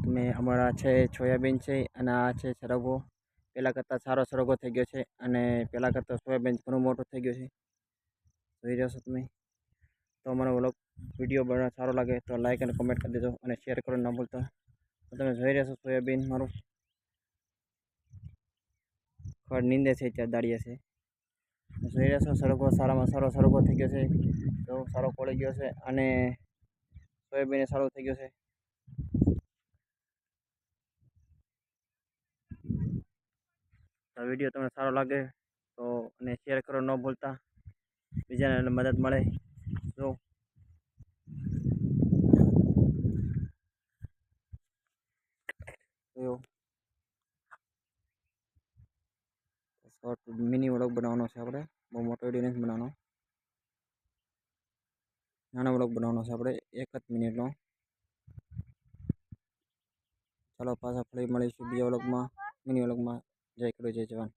તમે અમારા છે સોયાબીન છે અને આ છે સરગવો. પહેલાં કરતાં સારો સરગવો થઈ ગયો છે અને પહેલાં કરતાં સોયાબીન ઘણું મોટું થઈ ગયું છે. જોઈ રહ્યા છો તમે. તો અમારો વ્લોગ વિડીયો બનાવવાનો સારો લાગે તો લાઈક અને કમેન્ટ કરી દેજો અને શેર કરવાનું ન ભૂલતા. તો તમે જોઈ રહ્યા છો સોયાબીન મારું ખડ નીંદે છે ત્યાં દાળીએ છે. જોઈ રહ્યા છો સરગવો સારામાં સારો સરગવો થઈ ગયો છે. તો સારો પડી ગયો છે અને સોયાબીન સારું થઈ ગયું છે. તો વિડીયો તમને સારો લાગે તો અને શેર કરવાનું ન ભૂલતા, બીજાને મદદ મળે. જો શોર્ટ મિની વ્લોગ બનાવવાનો છે આપણે, બહુ મોટો વિડીયો નથી બનાવવાનો, નાનો વ્લોગ બનાવવાનો છે આપણે 1 જ મિનિટનો. ચાલો પાછા ફરી મળીશું બીજા વ્લોગમાં, મિની વ્લોગમાં. જય ખેડૂત જય જવાન.